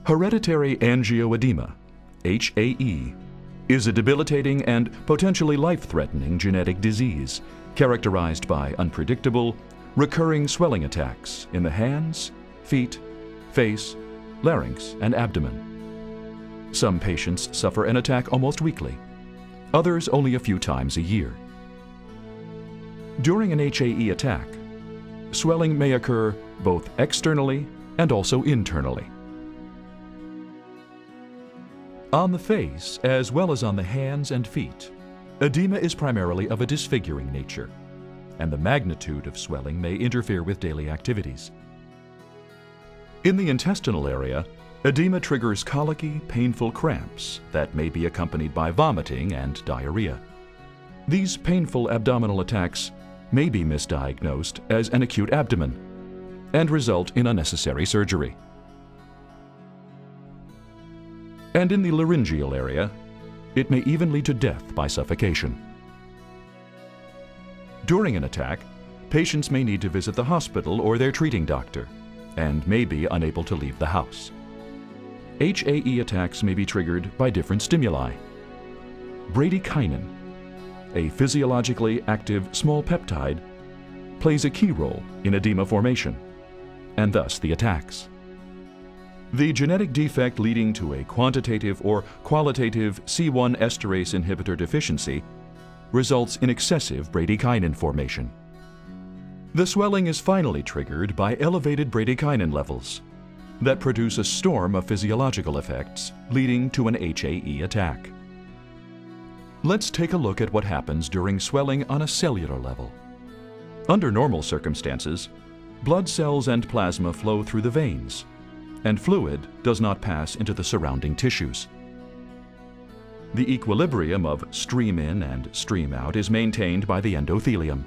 Hereditary angioedema, HAE, is a debilitating and potentially life-threatening genetic disease characterized by unpredictable, recurring swelling attacks in the hands, feet, face, larynx, and abdomen. Some patients suffer an attack almost weekly, others only a few times a year. During an HAE attack, swelling may occur both externally and also internally. On the face, as well as on the hands and feet, edema is primarily of a disfiguring nature, and the magnitude of swelling may interfere with daily activities. In the intestinal area, edema triggers colicky, painful cramps that may be accompanied by vomiting and diarrhea. These painful abdominal attacks may be misdiagnosed as an acute abdomen and result in unnecessary surgery. And in the laryngeal area, it may even lead to death by suffocation. During an attack, patients may need to visit the hospital or their treating doctor and may be unable to leave the house. HAE attacks may be triggered by different stimuli. Bradykinin, a physiologically active small peptide, plays a key role in edema formation, and thus the attacks. The genetic defect leading to a quantitative or qualitative C1 esterase inhibitor deficiency results in excessive bradykinin formation. The swelling is finally triggered by elevated bradykinin levels that produce a storm of physiological effects leading to an HAE attack. Let's take a look at what happens during swelling on a cellular level. Under normal circumstances, blood cells and plasma flow through the veins, and fluid does not pass into the surrounding tissues. The equilibrium of stream in and stream out is maintained by the endothelium.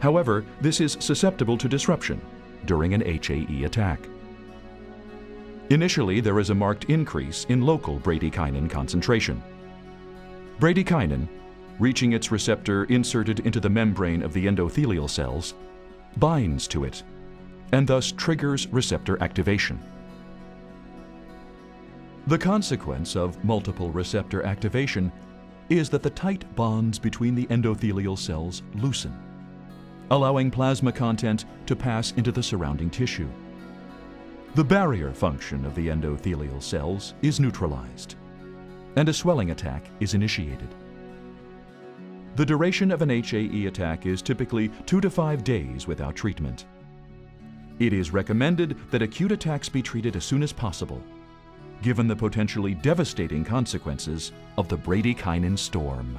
However, this is susceptible to disruption during an HAE attack. Initially, there is a marked increase in local bradykinin concentration. Bradykinin, reaching its receptor inserted into the membrane of the endothelial cells, binds to it and thus triggers receptor activation. The consequence of multiple receptor activation is that the tight bonds between the endothelial cells loosen, allowing plasma content to pass into the surrounding tissue. The barrier function of the endothelial cells is neutralized, and a swelling attack is initiated. The duration of an HAE attack is typically 2 to 5 days without treatment. It is recommended that acute attacks be treated as soon as possible, given the potentially devastating consequences of the bradykinin storm.